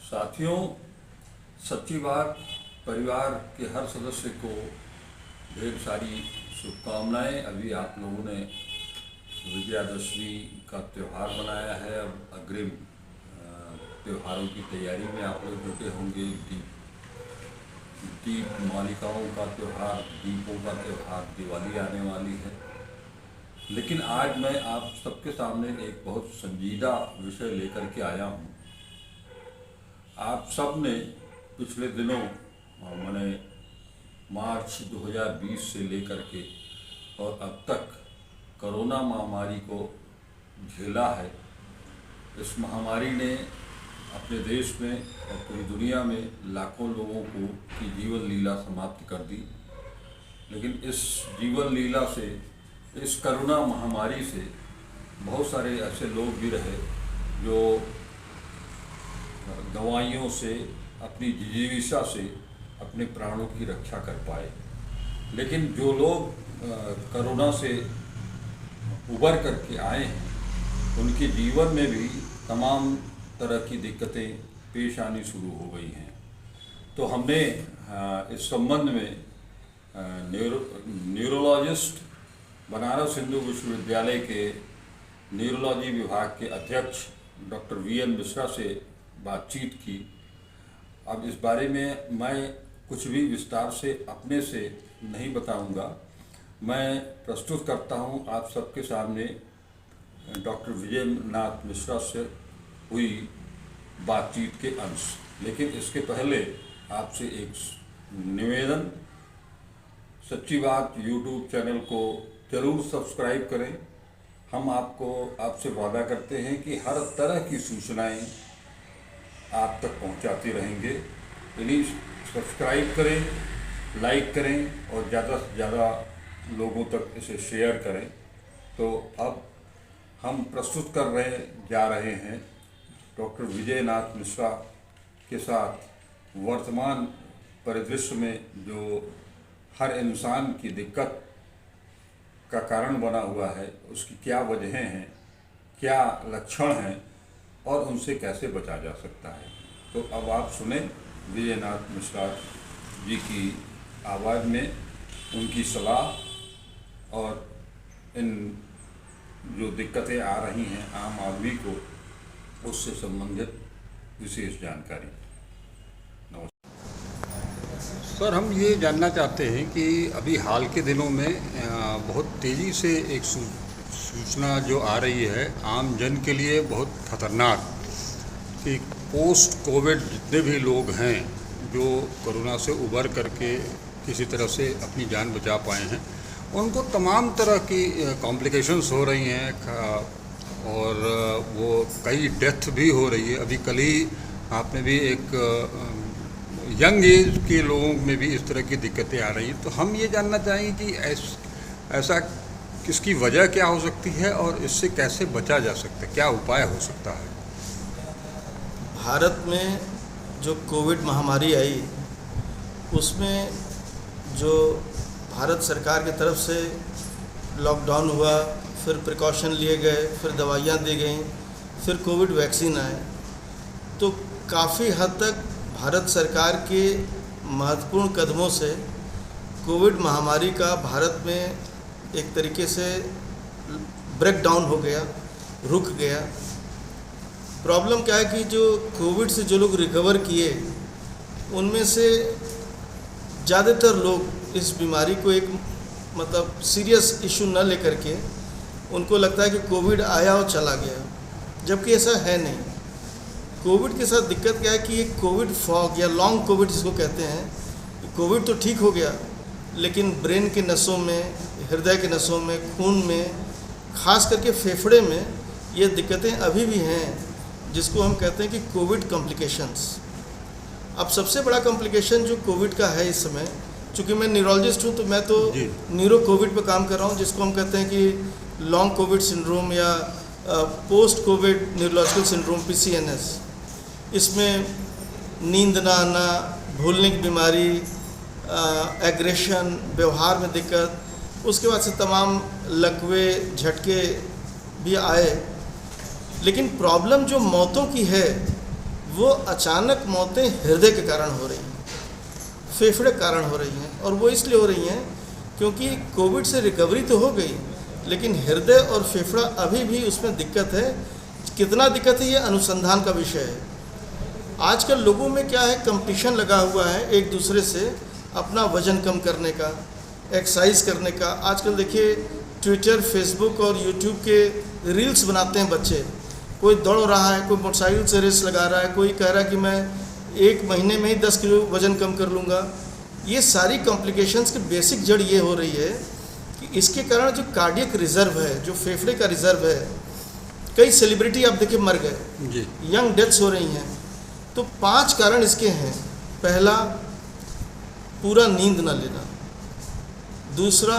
साथियों, सच्ची बात, परिवार के हर सदस्य को ढेर सारी शुभकामनाएं। अभी आप लोगों ने विजयादशमी का त्यौहार मनाया है। अब अग्रिम त्योहारों की तैयारी में आप लोग जुटे होंगे। दीप मालिकाओं का त्यौहार, दीपों का त्यौहार, दिवाली आने वाली है। लेकिन आज मैं आप सबके सामने एक बहुत संजीदा विषय लेकर के आया हूँ। आप सब ने पिछले दिनों मैंने मार्च 2020 से लेकर के और अब तक कोरोना महामारी को झेला है। इस महामारी ने अपने देश में और पूरी दुनिया में लाखों लोगों की जीवन लीला समाप्त कर दी। लेकिन इस जीवन लीला से, इस कोरोना महामारी से बहुत सारे ऐसे लोग भी रहे जो दवाइयों से, अपनी जीविका से अपने प्राणों की रक्षा कर पाए। लेकिन जो लोग कोरोना से उबर करके आए हैं, उनके जीवन में भी तमाम तरह की दिक्कतें पेश आनी शुरू हो गई हैं। तो हमने इस संबंध में न्यूरोलॉजिस्ट, बनारस हिंदू विश्वविद्यालय के न्यूरोलॉजी विभाग के अध्यक्ष डॉक्टर VN मिश्रा से बातचीत की। अब इस बारे में मैं कुछ भी विस्तार से अपने से नहीं बताऊंगा। मैं प्रस्तुत करता हूं आप सबके सामने डॉक्टर विजयनाथ मिश्रा से हुई बातचीत के अंश। लेकिन इसके पहले आपसे एक निवेदन, सच्ची बात यूट्यूब चैनल को ज़रूर सब्सक्राइब करें। हम आपसे वादा करते हैं कि हर तरह की सूचनाएं आप तक पहुंचाते रहेंगे। प्लीज़ सब्सक्राइब करें, लाइक करें और ज़्यादा से ज़्यादा लोगों तक इसे शेयर करें। तो अब हम प्रस्तुत जा रहे हैं डॉक्टर विजयनाथ मिश्रा के साथ वर्तमान परिदृश्य में जो हर इंसान की दिक्कत का कारण बना हुआ है, उसकी क्या वजहें हैं, क्या लक्षण हैं और उनसे कैसे बचा जा सकता है। तो अब आप सुने विजयनाथ मिश्रा जी की आवाज़ में उनकी सलाह और इन जो दिक्कतें आ रही हैं आम आदमी को, उससे संबंधित विशेष जानकारी। सर, हम ये जानना चाहते हैं कि अभी हाल के दिनों में बहुत तेज़ी से एक सूचना जो आ रही है आम जन के लिए बहुत खतरनाक, कि पोस्ट कोविड जितने भी लोग हैं जो कोरोना से उबर करके किसी तरह से अपनी जान बचा पाए हैं, उनको तमाम तरह की कॉम्प्लिकेशंस हो रही हैं और वो कई डेथ भी हो रही है। अभी कल ही आपने भी एक यंग एज के लोगों में भी इस तरह की दिक्कतें आ रही हैं। तो हम ये जानना चाहेंगे कि ऐसा इसकी वजह क्या हो सकती है और इससे कैसे बचा जा सकता है, क्या उपाय हो सकता है। भारत में जो कोविड महामारी आई, उसमें जो भारत सरकार की तरफ से लॉकडाउन हुआ, फिर प्रिकॉशन लिए गए, फिर दवाइयाँ दी गई, फिर कोविड वैक्सीन आए, तो काफ़ी हद तक भारत सरकार के महत्वपूर्ण कदमों से कोविड महामारी का भारत में एक तरीके से ब्रेक डाउन हो गया, रुक गया। प्रॉब्लम क्या है कि जो कोविड से जो लोग रिकवर किए, उनमें से ज़्यादातर लोग इस बीमारी को एक सीरियस इशू न लेकर के उनको लगता है कि कोविड आया और चला गया, जबकि ऐसा है नहीं। कोविड के साथ दिक्कत क्या है कि एक कोविड फॉग या लॉन्ग कोविड जिसको कहते हैं, कोविड तो ठीक हो गया, लेकिन ब्रेन के नसों में, हृदय के नसों में, खून में, खास करके फेफड़े में ये दिक्कतें अभी भी हैं, जिसको हम कहते हैं कि कोविड कॉम्प्लिकेशंस। अब सबसे बड़ा कॉम्प्लिकेशन जो कोविड का है इस समय, चूँकि मैं न्यूरोलॉजिस्ट हूँ तो मैं तो न्यूरो कोविड पे काम कर रहा हूँ, जिसको हम कहते हैं कि लॉन्ग कोविड सिंड्रोम या post Covid neurological syndrome PCNS। इसमें नींद ना आना, भूलने की बीमारी, एग्रेशन, व्यवहार में दिक्कत, उसके बाद से तमाम लकवे, झटके भी आए। लेकिन प्रॉब्लम जो मौतों की है वो अचानक मौतें हृदय के कारण हो रही हैं, फेफड़े के कारण हो रही हैं। और वो इसलिए हो रही हैं क्योंकि कोविड से रिकवरी तो हो गई, लेकिन हृदय और फेफड़ा अभी भी उसमें दिक्कत है। कितना दिक्कत है ये अनुसंधान का विषय है। आजकल लोगों में क्या है, कंपटीशन लगा हुआ है एक दूसरे से अपना वज़न कम करने का, एक्सरसाइज करने का। आजकल देखिए ट्विटर, फेसबुक और यूट्यूब के रील्स बनाते हैं बच्चे। कोई दौड़ रहा है, कोई मोटरसाइकिल से रेस लगा रहा है, कोई कह रहा है कि मैं 1 महीने में ही 10 किलो वज़न कम कर लूँगा। ये सारी कॉम्प्लिकेशंस की बेसिक जड़ ये हो रही है कि इसके कारण जो कार्डियक रिजर्व है, जो फेफड़े का रिजर्व है, कई सेलिब्रिटी आप देखिए मर गए जी, यंग डेथ्स हो रही हैं। तो 5 कारण इसके हैं। पहला, पूरा नींद न लेना। दूसरा,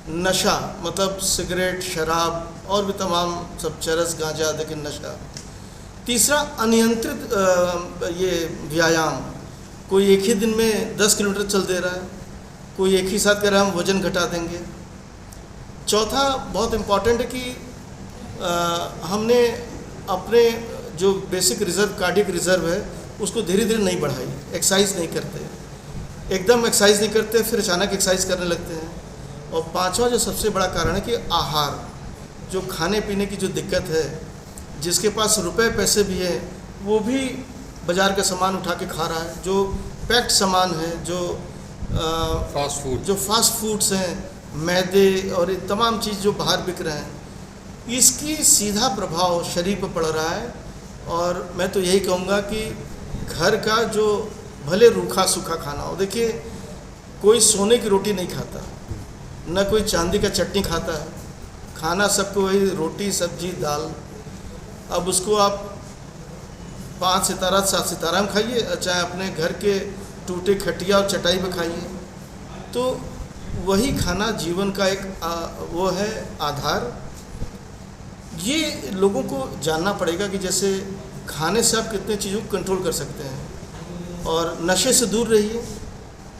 नशा, मतलब सिगरेट, शराब और भी तमाम सब, चरस, गांजा, देखिए नशा। तीसरा, अनियंत्रित ये व्यायाम। कोई एक ही दिन में 10 किलोमीटर चल दे रहा है, कोई एक ही साथ कह रहा है हम वज़न घटा देंगे। चौथा बहुत इम्पॉर्टेंट है कि हमने अपने जो बेसिक रिज़र्व, कार्डियक रिज़र्व है, उसको धीरे धीरे नहीं बढ़ाई। एक्सरसाइज नहीं करते, एकदम एक्सरसाइज नहीं करते, फिर अचानक एक्सरसाइज करने लगते हैं। और पांचवा जो सबसे बड़ा कारण है कि आहार, जो खाने पीने की जो दिक्कत है, जिसके पास रुपए पैसे भी है वो भी बाज़ार का सामान उठा के खा रहा है, जो पैक्ड सामान है, जो फास्ट फूड्स हैं, मैदे और ये तमाम चीज़ जो बाहर बिक रहे हैं, इसकी सीधा प्रभाव शरीर पर पड़ रहा है। और मैं तो यही कहूँगा कि घर का जो भले रूखा सूखा खाना हो, देखिए कोई सोने की रोटी नहीं खाता, न कोई चांदी का चटनी खाता है, खाना सबको वही रोटी, सब्जी, दाल। अब उसको आप 5 सितारा 7 सितारा में खाइए, चाहे अपने घर के टूटे खटिया और चटाई पे खाइए, तो वही खाना जीवन का एक वो है आधार। ये लोगों को जानना पड़ेगा कि जैसे खाने से आप कितने चीज़ों को कंट्रोल कर सकते हैं। और नशे से दूर रहिए,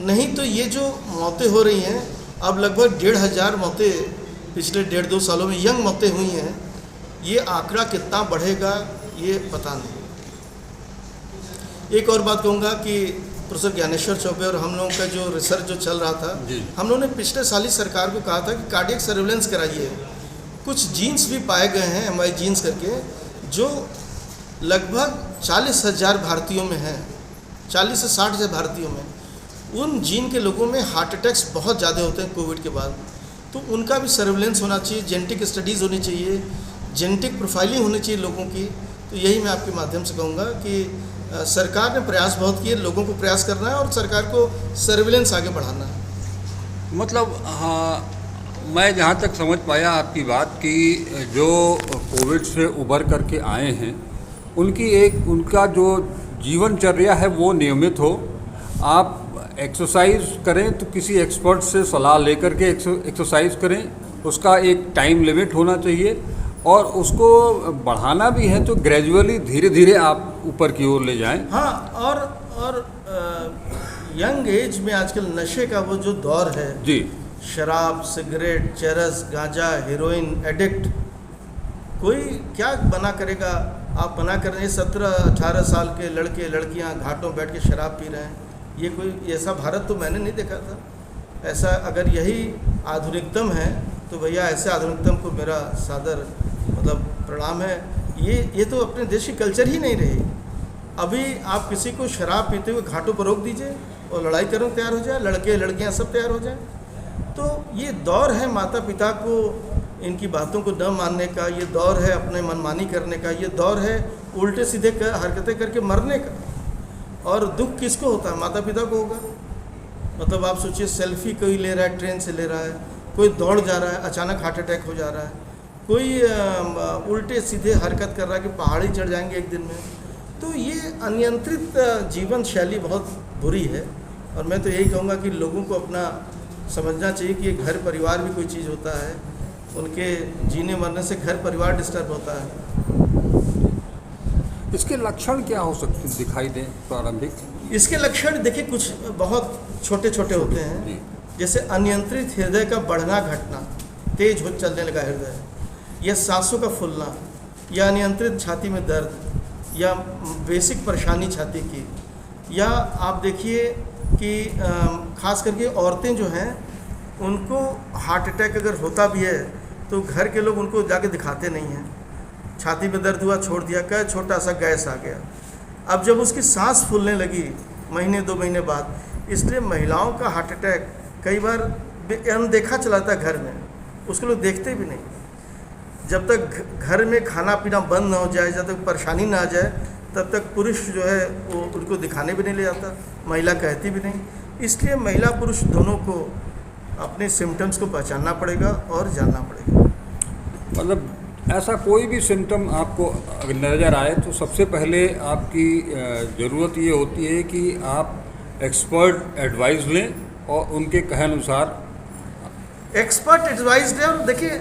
नहीं तो ये जो मौतें हो रही हैं, अब लगभग 1,500 मौतें पिछले 1.5-2 सालों में यंग मौतें हुई हैं। ये आंकड़ा कितना बढ़ेगा ये पता नहीं। एक और बात कहूँगा कि प्रोफेसर ज्ञानेश्वर चौबे और हम लोगों का जो रिसर्च जो चल रहा था, हम लोगों ने पिछले साल ही सरकार को कहा था कि कार्डियक सर्विलेंस कराइए। कुछ जीन्स भी पाए गए हैं, MI जीन्स करके, जो लगभग 40,000 भारतीयों में हैं, 40 से 60,000 भारतीयों में। उन जीन के लोगों में हार्ट अटैक्स बहुत ज़्यादा होते हैं कोविड के बाद, तो उनका भी सर्विलेंस होना चाहिए, जेनेटिक स्टडीज़ होनी चाहिए, जेनेटिक प्रोफाइलिंग होनी चाहिए लोगों की। तो यही मैं आपके माध्यम से कहूँगा कि सरकार ने प्रयास बहुत किए, लोगों को प्रयास करना है और सरकार को सर्विलेंस आगे बढ़ाना है। मतलब हाँ, मैं जहाँ तक समझ पाया आपकी बात कि जो कोविड से उभर करके आए हैं उनका जो जीवनचर्या है वो नियमित हो। आप एक्सरसाइज करें तो किसी एक्सपर्ट से सलाह लेकर के एक्सरसाइज करें, उसका एक टाइम लिमिट होना चाहिए, और उसको बढ़ाना भी है तो ग्रेजुअली धीरे धीरे आप ऊपर की ओर ले जाएं। हाँ, और यंग एज में आजकल नशे का वो जो दौर है जी, शराब, सिगरेट, चरस, गांजा, हीरोइन एडिक्ट, कोई क्या बना करेगा। आप मना कर रहे हैं 17-18 साल के लड़के लड़कियां घाटों बैठ के शराब पी रहे हैं। ये कोई ऐसा भारत तो मैंने नहीं देखा था। ऐसा अगर यही आधुनिकतम है तो भैया ऐसे आधुनिकतम को मेरा सादर मतलब प्रणाम है। ये तो अपने देश की कल्चर ही नहीं रही। अभी आप किसी को शराब पीते हुए घाटों पर रोक दीजिए और लड़ाई करने को तैयार हो जाए, लड़के लड़कियां सब तैयार हो जाए। तो ये दौर है माता पिता को इनकी बातों को न मानने का, ये दौर है अपने मनमानी करने का, ये दौर है उल्टे सीधे हरकतें करके मरने का। और दुख किसको होता है? माता पिता को होगा। मतलब आप सोचिए, सेल्फी कोई ले रहा है, ट्रेन से ले रहा है, कोई दौड़ जा रहा है, अचानक हार्ट अटैक हो जा रहा है, कोई उल्टे सीधे हरकत कर रहा है कि पहाड़ी चढ़ जाएंगे एक दिन में। तो ये अनियंत्रित जीवन शैली बहुत बुरी है। और मैं तो यही कहूँगा कि लोगों को अपना समझना चाहिए कि घर परिवार भी कोई चीज़ होता है, उनके जीने मरने से घर परिवार डिस्टर्ब होता है। इसके लक्षण क्या हो सकते हैं दिखाई दें प्रारंभिक? इसके लक्षण देखिए कुछ बहुत छोटे छोटे होते हैं, जैसे अनियंत्रित हृदय का बढ़ना घटना, तेज हो चलने लगा हृदय, या सांसों का फूलना, या अनियंत्रित छाती में दर्द, या बेसिक परेशानी छाती की, या आप देखिए कि ख़ास करके औरतें जो हैं उनको हार्ट अटैक अगर होता भी है तो घर के लोग उनको जाके दिखाते नहीं हैं। छाती में दर्द हुआ, छोड़ दिया, क्या छोटा सा गैस आ गया। अब जब उसकी सांस फूलने लगी महीने 2 महीने बाद, इसलिए महिलाओं का हार्ट अटैक कई बार अनदेखा चलाता है घर में, उसको लोग देखते भी नहीं। जब तक घर में खाना पीना बंद ना हो जाए, जब तक परेशानी ना आ जाए, तब तक पुरुष जो है वो उनको दिखाने भी नहीं ले जाता, महिला कहती भी नहीं। इसलिए महिला पुरुष दोनों को अपने सिम्टम्स को पहचानना पड़ेगा और जानना पड़ेगा। मतलब ऐसा कोई भी सिम्टम आपको अगर नज़र आए तो सबसे पहले आपकी ज़रूरत ये होती है कि आप एक्सपर्ट एडवाइस लें और उनके कहे अनुसार एक्सपर्ट एडवाइस लें। और देखिए,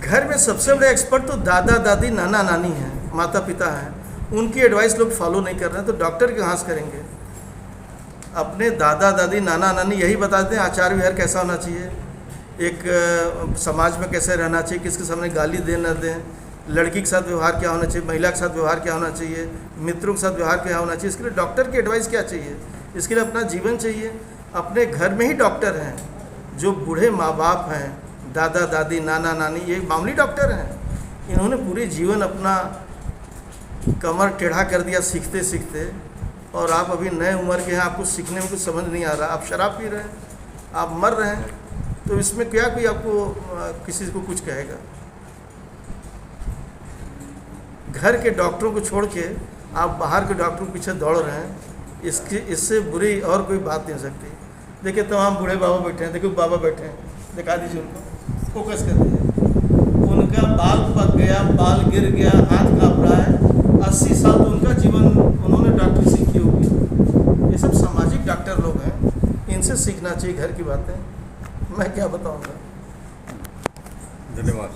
घर में सबसे बड़े एक्सपर्ट तो दादा दादी नाना नानी हैं, माता पिता हैं। उनकी एडवाइस लोग फॉलो नहीं कर रहे हैं तो डॉक्टर कहाँ से करेंगे? अपने दादा दादी नाना नानी यही बताते हैं आचार व्यवहार कैसा होना चाहिए, एक समाज में कैसे रहना चाहिए, किसके सामने गाली दे न दें, लड़की के साथ व्यवहार क्या होना चाहिए, महिला के साथ व्यवहार क्या होना चाहिए, मित्रों के साथ व्यवहार क्या होना चाहिए। इसके लिए डॉक्टर की एडवाइस क्या चाहिए? इसके लिए अपना जीवन चाहिए। अपने घर में ही डॉक्टर हैं, जो बूढ़े माँ बाप हैं, दादा दादी नाना नानी, ये मामूली डॉक्टर हैं। इन्होंने पूरे जीवन अपना कमर टेढ़ा कर दिया सीखते सीखते, और आप अभी नए उम्र के हैं, आपको सीखने में कुछ समझ नहीं आ रहा, आप शराब पी रहे हैं, आप मर रहे हैं, तो इसमें क्या कोई आपको किसी को कुछ कहेगा? घर के डॉक्टरों को छोड़ के आप बाहर के डॉक्टरों के पीछे दौड़ रहे हैं, इससे बुरी और कोई बात नहीं हो सकती। देखिए तमाम बूढ़े बाबा बैठे हैं, देखो बाबा बैठे हैं, दिखा दीजिए उनको, फोकस कर दीजिए। उनका बाल पक गया, बाल गिर गया, हाथ काँप रहा है, 80 साल तो उनका जीवन उन्होंने डॉक्टरी सीखी होगी। ये सब सामाजिक डॉक्टर लोग हैं, इनसे सीखना चाहिए घर की बातें। मैं क्या बताऊंगा। धन्यवाद।